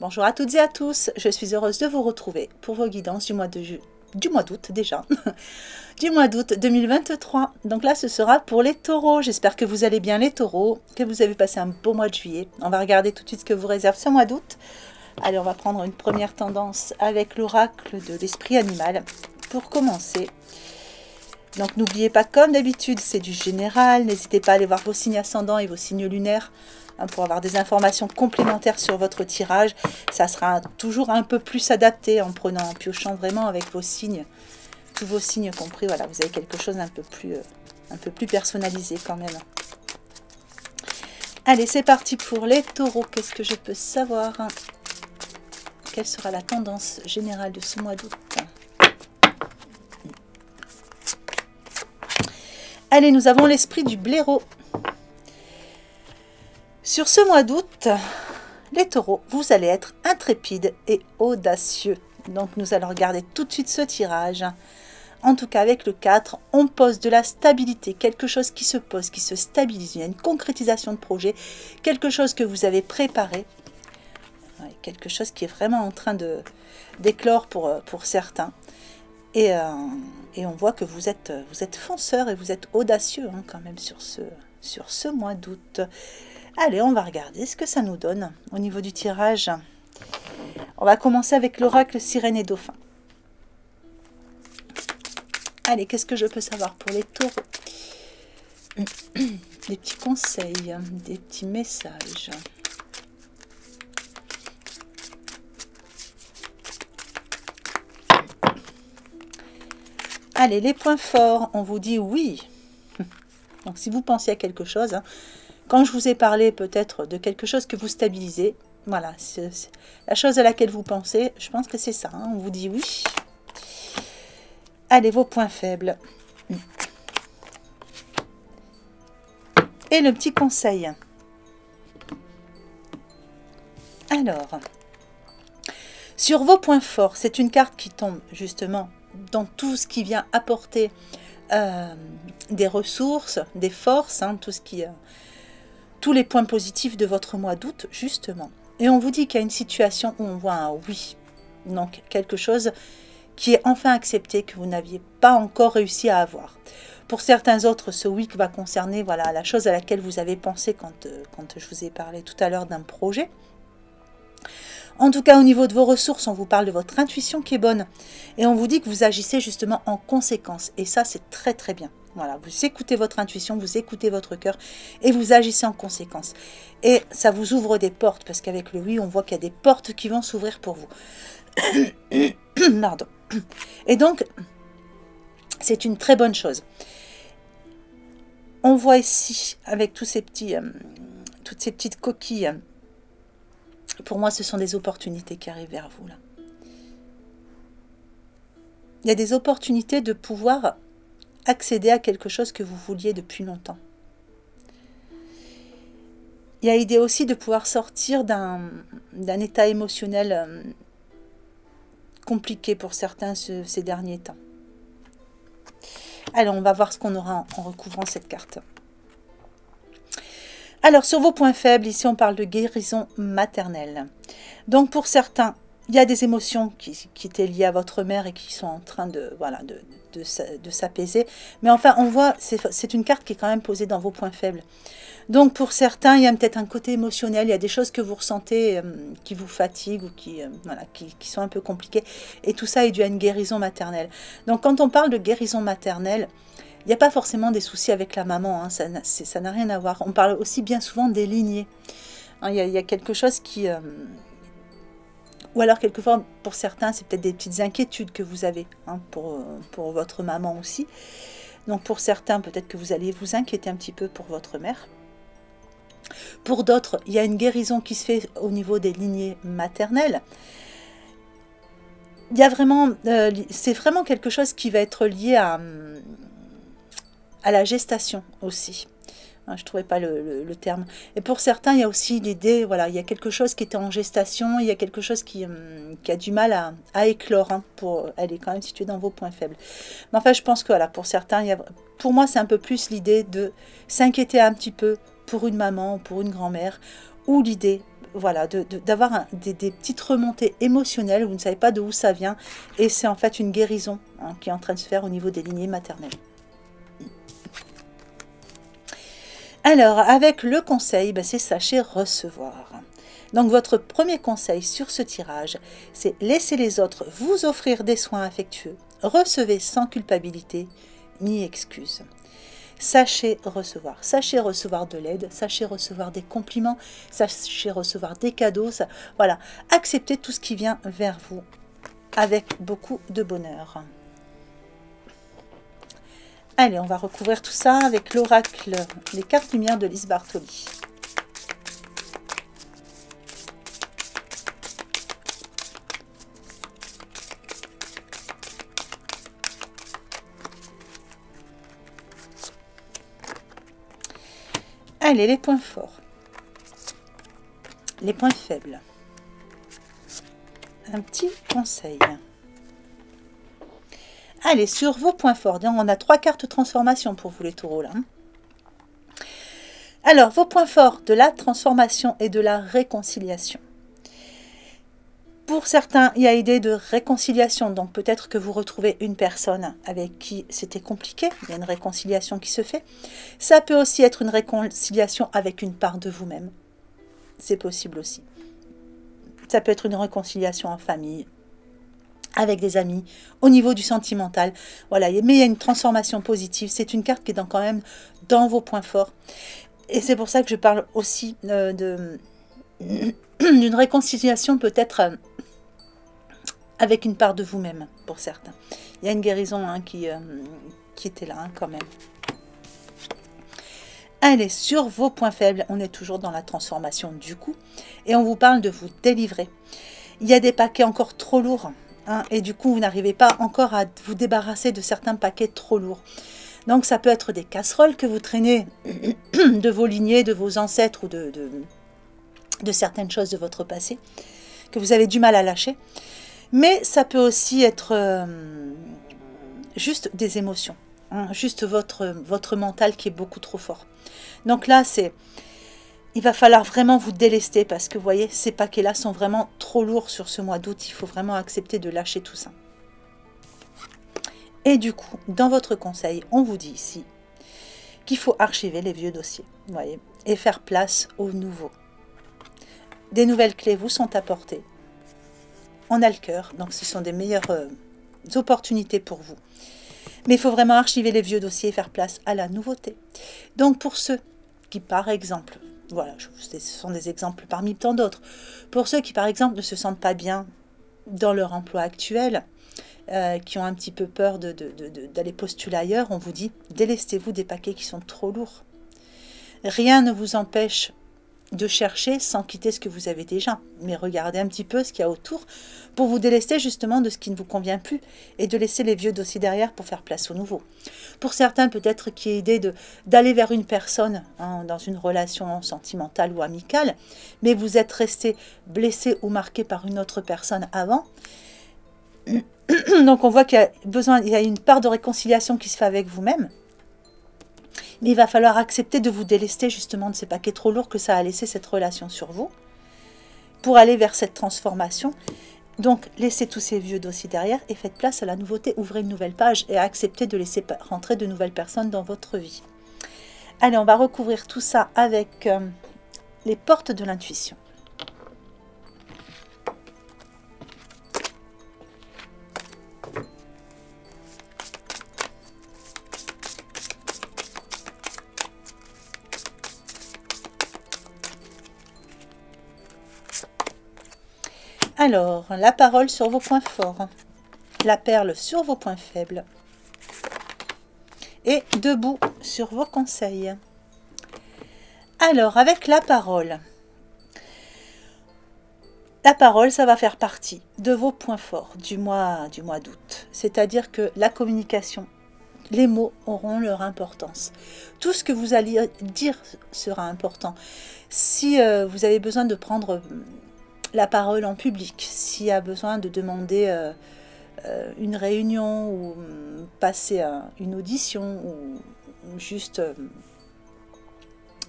Bonjour à toutes et à tous, je suis heureuse de vous retrouver pour vos guidances du mois d'août déjà, du mois d'août 2023. Donc là ce sera pour les taureaux, j'espère que vous allez bien les taureaux, que vous avez passé un beau mois de juillet. On va regarder tout de suite ce que vous réserve ce mois d'août. Allez, on va prendre une première tendance avec l'oracle de l'esprit animal pour commencer. Donc n'oubliez pas, comme d'habitude, c'est du général, n'hésitez pas à aller voir vos signes ascendants et vos signes lunaires pour avoir des informations complémentaires sur votre tirage. Ça sera toujours un peu plus adapté en piochant vraiment avec vos signes, tous vos signes compris. Voilà, vous avez quelque chose un peu plus personnalisé quand même. Allez, c'est parti pour les taureaux. Qu'est-ce que je peux savoir? Quelle sera la tendance générale de ce mois d'août? Allez, nous avons l'esprit du blaireau. Sur ce mois d'août, les taureaux, vous allez être intrépides et audacieux. Donc, nous allons regarder tout de suite ce tirage. En tout cas, avec le 4, on pose de la stabilité, quelque chose qui se pose, qui se stabilise. Il y a une concrétisation de projet, quelque chose que vous avez préparé, quelque chose qui est vraiment en train d'éclore pour certains. Et on voit que vous êtes fonceur et vous êtes audacieux quand même sur ce mois d'août. Allez, on va regarder ce que ça nous donne au niveau du tirage. On va commencer avec l'oracle sirène et dauphin. Allez, qu'est-ce que je peux savoir pour les taureaux? Des petits conseils, des petits messages. Allez, les points forts, on vous dit oui. Donc, si vous pensez à quelque chose, quand je vous ai parlé peut-être de quelque chose que vous stabilisez, voilà, c'est la chose à laquelle vous pensez, je pense que c'est ça, on vous dit oui. Allez, vos points faibles. Et le petit conseil. Alors, sur vos points forts, c'est une carte qui tombe justement dans tout ce qui vient apporter des ressources, des forces, tous les points positifs de votre mois d'août, justement. Et on vous dit qu'il y a une situation où on voit un oui. Donc, quelque chose qui est enfin accepté, que vous n'aviez pas encore réussi à avoir. Pour certains autres, ce oui va concerner la chose à laquelle vous avez pensé quand je vous ai parlé tout à l'heure d'un projet. En tout cas, au niveau de vos ressources, on vous parle de votre intuition qui est bonne. Et on vous dit que vous agissez justement en conséquence. Et ça, c'est très très bien. Voilà, vous écoutez votre intuition, vous écoutez votre cœur et vous agissez en conséquence. Et ça vous ouvre des portes, parce qu'avec le oui, on voit qu'il y a des portes qui vont s'ouvrir pour vous. Pardon. Et donc, c'est une très bonne chose. On voit ici, avec toutes ces petites coquilles, pour moi, ce sont des opportunités qui arrivent vers vous, là. Il y a des opportunités de pouvoir accéder à quelque chose que vous vouliez depuis longtemps. Il y a l'idée aussi de pouvoir sortir d'un état émotionnel compliqué pour certains ces derniers temps. Alors, on va voir ce qu'on aura en recouvrant cette carte. Alors, sur vos points faibles, ici, on parle de guérison maternelle. Donc, pour certains, il y a des émotions qui étaient liées à votre mère et qui sont en train de s'apaiser. Mais enfin, on voit, c'est une carte qui est quand même posée dans vos points faibles. Donc, pour certains, il y a peut-être un côté émotionnel. Il y a des choses que vous ressentez qui vous fatiguent ou qui sont un peu compliquées. Et tout ça est dû à une guérison maternelle. Donc, quand on parle de guérison maternelle, il n'y a pas forcément des soucis avec la maman, ça n'a rien à voir. On parle aussi bien souvent des lignées. Il y a quelque chose qui... ou alors, quelquefois, pour certains, c'est peut-être des petites inquiétudes que vous avez pour votre maman aussi. Donc, pour certains, peut-être que vous allez vous inquiéter un petit peu pour votre mère. Pour d'autres, il y a une guérison qui se fait au niveau des lignées maternelles. Il y a vraiment... c'est vraiment quelque chose qui va être lié à la gestation aussi. Je ne trouvais pas le terme. Et pour certains, il y a aussi l'idée, il y a quelque chose qui était en gestation, il y a quelque chose qui a du mal à éclore. Elle est quand même située dans vos points faibles. Mais enfin, je pense que pour certains, pour moi, c'est un peu plus l'idée de s'inquiéter un petit peu pour une maman ou pour une grand-mère, ou l'idée voilà, d'avoir des petites remontées émotionnelles, vous ne savez pas d'où ça vient, et c'est en fait une guérison hein, qui est en train de se faire au niveau des lignées maternelles. Alors, avec le conseil, c'est sachez recevoir. Donc, votre premier conseil sur ce tirage, c'est laissez les autres vous offrir des soins affectueux. Recevez sans culpabilité ni excuse. Sachez recevoir de l'aide, sachez recevoir des compliments, sachez recevoir des cadeaux. Voilà, acceptez tout ce qui vient vers vous avec beaucoup de bonheur. Allez, on va recouvrir tout ça avec l'oracle, les cartes lumière de Lise Bartoli. Allez, les points forts, les points faibles. Un petit conseil. Allez, sur vos points forts, on a 3 cartes transformation pour vous les taureaux là. Alors, vos points forts de la transformation et de la réconciliation. Pour certains, il y a idée de réconciliation, donc peut-être que vous retrouvez une personne avec qui c'était compliqué, il y a une réconciliation qui se fait. Ça peut aussi être une réconciliation avec une part de vous-même, c'est possible aussi. Ça peut être une réconciliation en famille, avec des amis, au niveau du sentimental. Voilà, mais il y a une transformation positive. C'est une carte qui est quand même dans vos points forts. Et c'est pour ça que je parle aussi d'une réconciliation peut-être avec une part de vous-même, pour certains. Il y a une guérison hein, qui était là hein, quand même. Allez, sur vos points faibles, on est toujours dans la transformation du coup. Et on vous parle de vous délivrer. Il y a des paquets encore trop lourds. Hein, et du coup, vous n'arrivez pas encore à vous débarrasser de certains paquets trop lourds. Donc, ça peut être des casseroles que vous traînez de vos lignées, de vos ancêtres ou de certaines choses de votre passé que vous avez du mal à lâcher. Mais ça peut aussi être juste des émotions, hein, juste votre mental qui est beaucoup trop fort. Donc là, il va falloir vraiment vous délester parce que vous voyez, ces paquets-là sont vraiment trop lourds sur ce mois d'août. Il faut vraiment accepter de lâcher tout ça. Et du coup, dans votre conseil, on vous dit ici qu'il faut archiver les vieux dossiers, vous voyez, et faire place aux nouveaux. Des nouvelles clés vous sont apportées. On a le cœur, donc ce sont des meilleures opportunités pour vous. Mais il faut vraiment archiver les vieux dossiers et faire place à la nouveauté. Donc pour ceux qui, par exemple, voilà, ce sont des exemples parmi tant d'autres. Pour ceux qui, par exemple, ne se sentent pas bien dans leur emploi actuel, qui ont un petit peu peur d'aller postuler ailleurs, on vous dit, délestez-vous des paquets qui sont trop lourds. Rien ne vous empêche de chercher sans quitter ce que vous avez déjà. Mais regardez un petit peu ce qu'il y a autour pour vous délester justement de ce qui ne vous convient plus et de laisser les vieux dossiers derrière pour faire place aux nouveaux. Pour certains, peut-être qu'il y a idée d'aller vers une personne hein, dans une relation sentimentale ou amicale, mais vous êtes resté blessé ou marqué par une autre personne avant. Donc on voit qu'il y a une part de réconciliation qui se fait avec vous-même. Mais il va falloir accepter de vous délester justement de ces paquets trop lourds que ça a laissé cette relation sur vous pour aller vers cette transformation. Donc, laissez tous ces vieux dossiers derrière et faites place à la nouveauté. Ouvrez une nouvelle page et acceptez de laisser rentrer de nouvelles personnes dans votre vie. Allez, on va recouvrir tout ça avec les portes de l'intuition. Alors, la parole sur vos points forts, la perle sur vos points faibles et debout sur vos conseils. Alors, avec la parole, ça va faire partie de vos points forts du mois d'août. C'est-à-dire que la communication, les mots auront leur importance. Tout ce que vous allez dire sera important. Si vous avez besoin de prendre la parole en public, s'il y a besoin de demander une réunion ou passer une audition ou juste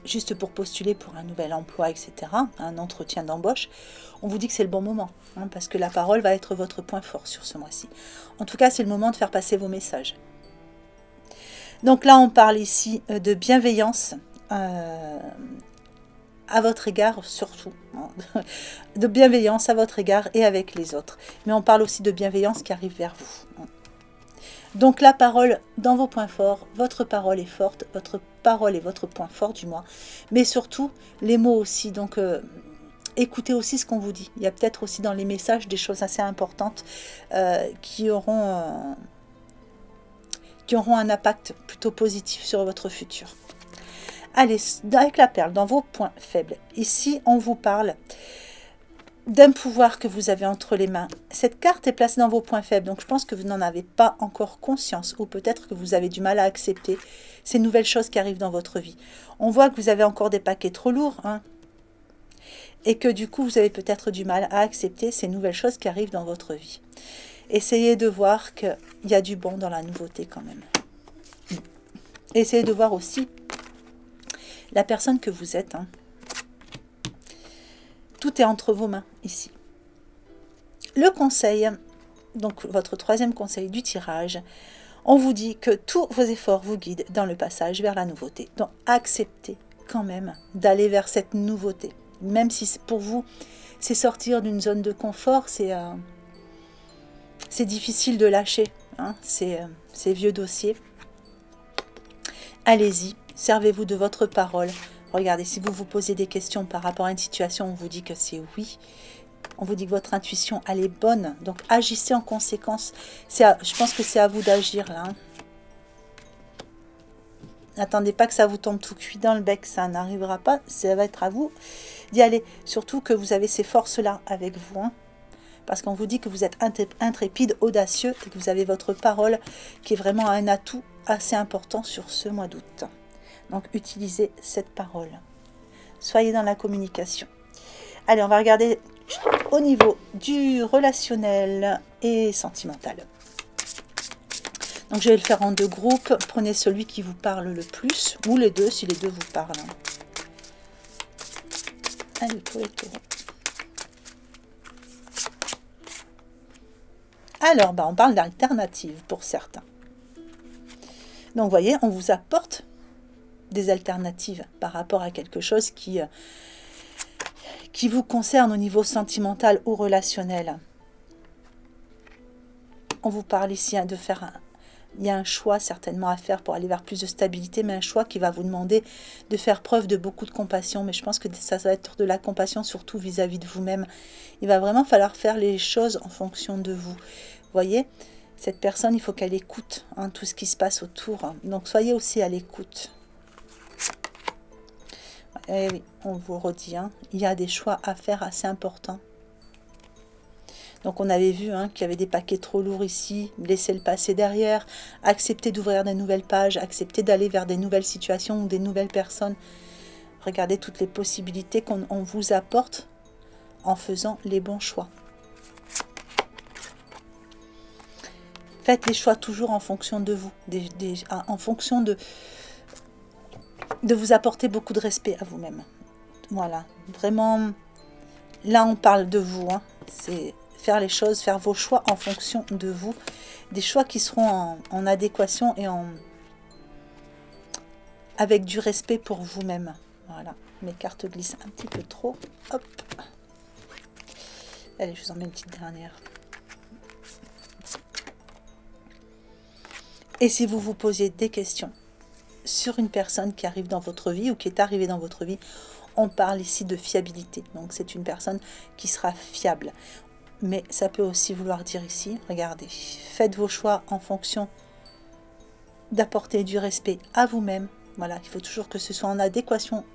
juste pour postuler pour un nouvel emploi, etc., un entretien d'embauche, on vous dit que c'est le bon moment, hein, parce que la parole va être votre point fort sur ce mois-ci. En tout cas, c'est le moment de faire passer vos messages. Donc là, on parle ici de bienveillance à votre égard, surtout, hein, de bienveillance à votre égard et avec les autres. Mais on parle aussi de bienveillance qui arrive vers vous. Donc la parole dans vos points forts, votre parole est forte, votre parole est votre point fort du mois, mais surtout les mots aussi, donc écoutez aussi ce qu'on vous dit. Il y a peut-être aussi dans les messages des choses assez importantes qui auront un impact plutôt positif sur votre futur. Allez, avec la perle, dans vos points faibles, ici on vous parle d'un pouvoir que vous avez entre les mains. Cette carte est placée dans vos points faibles, donc je pense que vous n'en avez pas encore conscience, ou peut-être que vous avez du mal à accepter ces nouvelles choses qui arrivent dans votre vie. On voit que vous avez encore des paquets trop lourds, hein, et que du coup vous avez peut-être du mal à accepter ces nouvelles choses qui arrivent dans votre vie. Essayez de voir qu'il y a du bon dans la nouveauté quand même. Essayez de voir aussi la personne que vous êtes, hein. Tout est entre vos mains, ici. Le conseil, donc votre troisième conseil du tirage, on vous dit que tous vos efforts vous guident dans le passage vers la nouveauté. Donc, acceptez quand même d'aller vers cette nouveauté. Même si pour vous, c'est sortir d'une zone de confort, c'est difficile de lâcher, hein, ces vieux dossiers. Allez-y, servez-vous de votre parole. Regardez, si vous vous posez des questions par rapport à une situation, on vous dit que c'est oui. On vous dit que votre intuition, elle est bonne. Donc, agissez en conséquence. Je pense que c'est à vous d'agir, là. Hein. N'attendez pas que ça vous tombe tout cuit dans le bec. Ça n'arrivera pas. Ça va être à vous d'y aller. Surtout que vous avez ces forces-là avec vous. Hein. Parce qu'on vous dit que vous êtes intrépide, audacieux et que vous avez votre parole qui est vraiment un atout assez important sur ce mois d'août. Donc, utilisez cette parole. Soyez dans la communication. Allez, on va regarder au niveau du relationnel et sentimental. Donc, je vais le faire en deux groupes. Prenez celui qui vous parle le plus, ou les deux, si les deux vous parlent. Allez, pour les taureaux. Alors, on parle d'alternatives pour certains. Donc, vous voyez, on vous apporte des alternatives par rapport à quelque chose qui vous concerne au niveau sentimental ou relationnel. On vous parle ici de faire il y a un choix certainement à faire pour aller vers plus de stabilité, mais un choix qui va vous demander de faire preuve de beaucoup de compassion. Mais je pense que ça va être de la compassion surtout vis-à-vis de vous-même. Il va vraiment falloir faire les choses en fonction de vous. Vous voyez, cette personne, il faut qu'elle écoute hein, tout ce qui se passe autour. Donc soyez aussi à l'écoute. Et oui, on vous redit, hein, il y a des choix à faire assez importants. Donc on avait vu hein, qu'il y avait des paquets trop lourds ici, laissez le passé derrière, accepter d'ouvrir des nouvelles pages, accepter d'aller vers des nouvelles situations ou des nouvelles personnes. Regardez toutes les possibilités qu'on vous apporte en faisant les bons choix. Faites les choix toujours en fonction de vous, en fonction de vous apporter beaucoup de respect à vous-même. Voilà, vraiment, là on parle de vous, hein. C'est faire les choses, faire vos choix en fonction de vous, des choix qui seront en adéquation et avec du respect pour vous-même. Voilà, mes cartes glissent un petit peu trop. Hop. Allez, je vous en mets une petite dernière. Et si vous vous posez des questions sur une personne qui arrive dans votre vie ou qui est arrivée dans votre vie, on parle ici de fiabilité. Donc c'est une personne qui sera fiable. Mais ça peut aussi vouloir dire ici, regardez, faites vos choix en fonction d'apporter du respect à vous-même. Voilà, il faut toujours que ce soit en adéquation,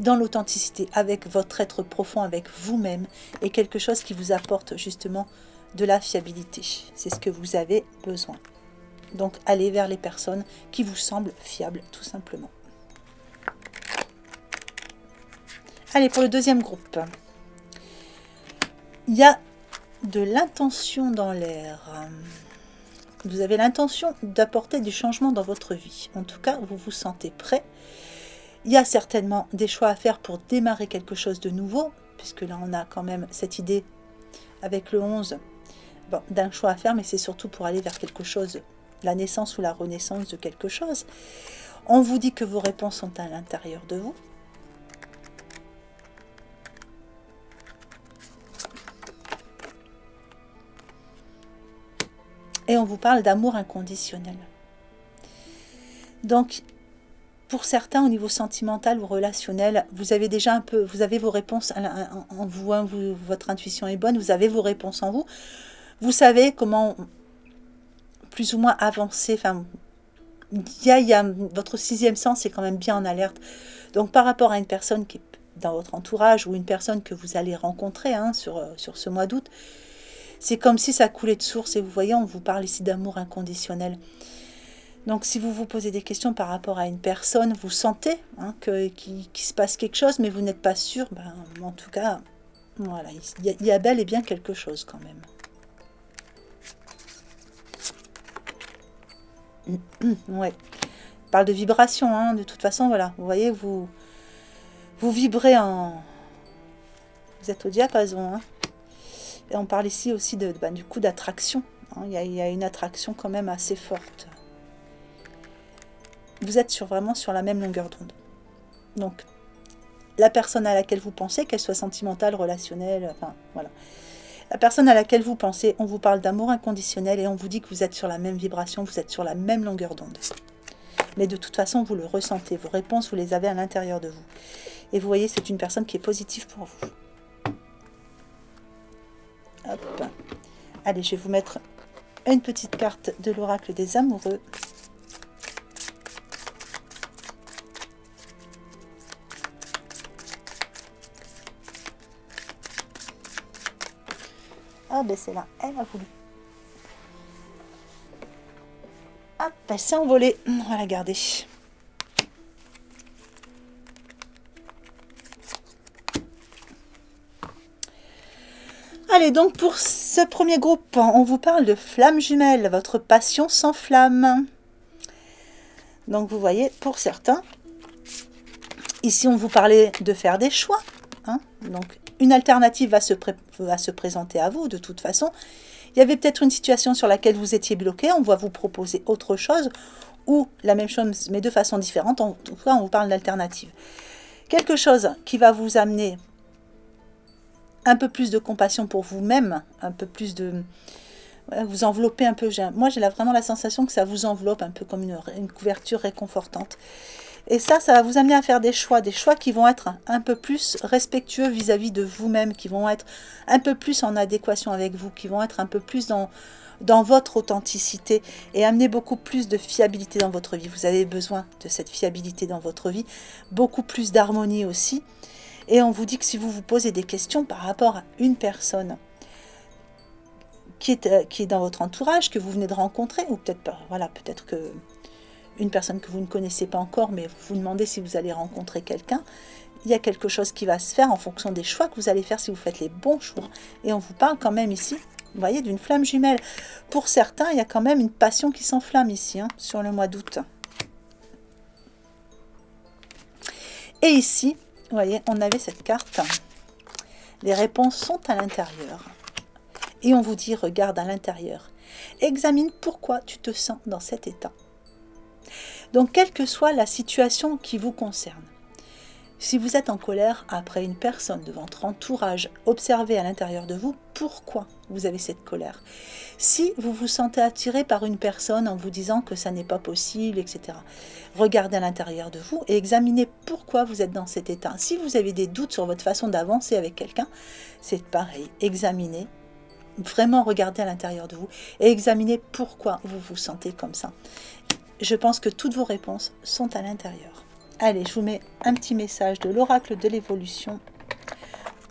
dans l'authenticité, avec votre être profond, avec vous-même, et quelque chose qui vous apporte justement de la fiabilité. C'est ce que vous avez besoin. Donc, allez vers les personnes qui vous semblent fiables, tout simplement. Allez, pour le deuxième groupe. Il y a de l'intention dans l'air. Vous avez l'intention d'apporter du changement dans votre vie. En tout cas, vous vous sentez prêt. Il y a certainement des choix à faire pour démarrer quelque chose de nouveau, puisque là on a quand même cette idée avec le 11, bon, d'un choix à faire, mais c'est surtout pour aller vers quelque chose, la naissance ou la renaissance de quelque chose. On vous dit que vos réponses sont à l'intérieur de vous. Et on vous parle d'amour inconditionnel. Donc, pour certains, au niveau sentimental ou relationnel, vous avez déjà un peu, vous avez vos réponses en vous, hein, votre intuition est bonne, vous avez vos réponses en vous. Vous savez comment plus ou moins avancer. Enfin, votre sixième sens est quand même bien en alerte. Donc, par rapport à une personne qui est dans votre entourage ou une personne que vous allez rencontrer hein, sur ce mois d'août, c'est comme si ça coulait de source. Et vous voyez, on vous parle ici d'amour inconditionnel. Donc, si vous vous posez des questions par rapport à une personne, vous sentez hein, qu'il se passe quelque chose, mais vous n'êtes pas sûr, ben, en tout cas, voilà, il y a bel et bien quelque chose quand même. Ouais. On parle de vibration, hein, de toute façon, voilà. Vous voyez, vous vibrez en... Vous êtes au diapason, hein. Et on parle ici aussi du coup d'attraction. Hein. Il y a une attraction quand même assez forte. Vous êtes vraiment sur la même longueur d'onde. Donc, la personne à laquelle vous pensez, qu'elle soit sentimentale, relationnelle, enfin, voilà. La personne à laquelle vous pensez, on vous parle d'amour inconditionnel et on vous dit que vous êtes sur la même vibration, vous êtes sur la même longueur d'onde. Mais de toute façon, vous le ressentez. Vos réponses, vous les avez à l'intérieur de vous. Et vous voyez, c'est une personne qui est positive pour vous. Hop. Allez, je vais vous mettre une petite carte de l'oracle des amoureux. Ah ben c'est là, elle a voulu. Hop, elle s'est envolée. On va la garder. Allez, donc pour ce premier groupe, on vous parle de flamme jumelle, votre passion s'enflamme. Donc vous voyez, pour certains, ici on vous parlait de faire des choix. Hein, donc une alternative va se présenter à vous de toute façon. Il y avait peut-être une situation sur laquelle vous étiez bloqué, on va vous proposer autre chose, ou la même chose mais de façon différente. En tout cas, on vous parle d'alternative. Quelque chose qui va vous amener un peu plus de compassion pour vous-même, un peu plus de... vous envelopper un peu. Moi, j'ai vraiment la sensation que ça vous enveloppe un peu comme une couverture réconfortante. Et ça va vous amener à faire des choix qui vont être un peu plus respectueux vis-à-vis de vous-même, qui vont être un peu plus en adéquation avec vous, qui vont être un peu plus dans votre authenticité et amener beaucoup plus de fiabilité dans votre vie. Vous avez besoin de cette fiabilité dans votre vie, beaucoup plus d'harmonie aussi. Et on vous dit que si vous vous posez des questions par rapport à une personne qui est dans votre entourage, que vous venez de rencontrer, ou peut-être voilà, peut-être que une personne que vous ne connaissez pas encore, mais vous vous demandez si vous allez rencontrer quelqu'un, il y a quelque chose qui va se faire en fonction des choix que vous allez faire si vous faites les bons choix. Et on vous parle quand même ici, vous voyez, d'une flamme jumelle. Pour certains, il y a quand même une passion qui s'enflamme ici, hein, sur le mois d'août. Et ici, vous voyez, on avait cette carte. Les réponses sont à l'intérieur. Et on vous dit, regarde à l'intérieur. Examine pourquoi tu te sens dans cet état. Donc, quelle que soit la situation qui vous concerne, si vous êtes en colère après une personne de votre entourage, observez à l'intérieur de vous pourquoi vous avez cette colère. Si vous vous sentez attiré par une personne en vous disant que ça n'est pas possible, etc., regardez à l'intérieur de vous et examinez pourquoi vous êtes dans cet état. Si vous avez des doutes sur votre façon d'avancer avec quelqu'un, c'est pareil, examinez, vraiment regardez à l'intérieur de vous et examinez pourquoi vous vous sentez comme ça. Je pense que toutes vos réponses sont à l'intérieur. Allez, je vous mets un petit message de l'oracle de l'évolution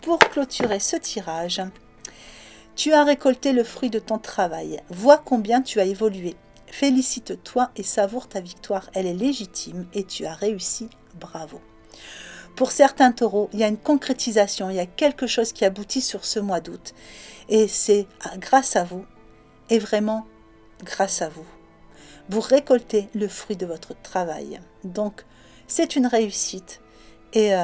pour clôturer ce tirage. Tu as récolté le fruit de ton travail. Vois combien tu as évolué. Félicite-toi et savoure ta victoire. Elle est légitime et tu as réussi. Bravo. Pour certains taureaux, il y a une concrétisation, il y a quelque chose qui aboutit sur ce mois d'août. Et c'est grâce à vous, et vraiment grâce à vous. Vous récoltez le fruit de votre travail. Donc, c'est une réussite. Et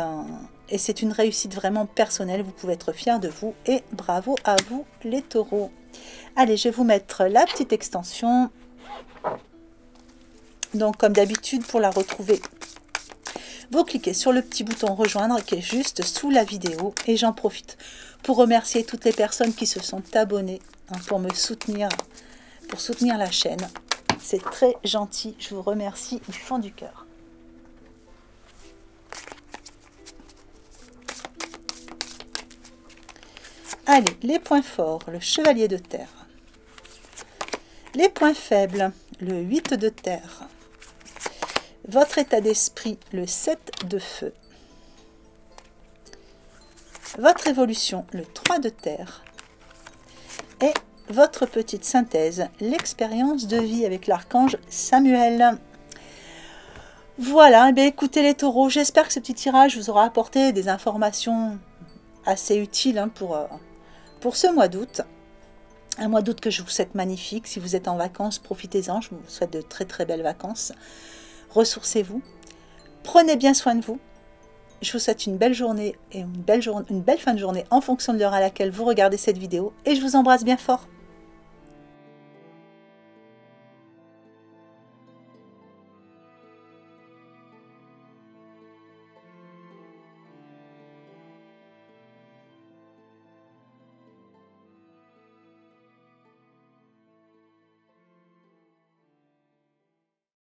c'est une réussite vraiment personnelle. Vous pouvez être fiers de vous. Et bravo à vous les taureaux. Allez, je vais vous mettre la petite extension. Donc comme d'habitude, pour la retrouver, vous cliquez sur le petit bouton rejoindre qui est juste sous la vidéo. Et j'en profite pour remercier toutes les personnes qui se sont abonnées pour me soutenir, pour soutenir la chaîne. C'est très gentil. Je vous remercie du fond du cœur. Allez, les points forts, le chevalier de terre. Les points faibles, le 8 de terre. Votre état d'esprit, le 7 de feu. Votre évolution, le 3 de terre. Et votre petite synthèse, l'expérience de vie avec l'archange Samuel. Voilà, eh bien, écoutez les taureaux, j'espère que ce petit tirage vous aura apporté des informations assez utiles pour ce mois d'août. Un mois d'août que je vous souhaite magnifique. Si vous êtes en vacances, profitez-en. Je vous souhaite de très très belles vacances. Ressourcez-vous. Prenez bien soin de vous. Je vous souhaite une belle journée et une belle fin de journée en fonction de l'heure à laquelle vous regardez cette vidéo. Et je vous embrasse bien fort.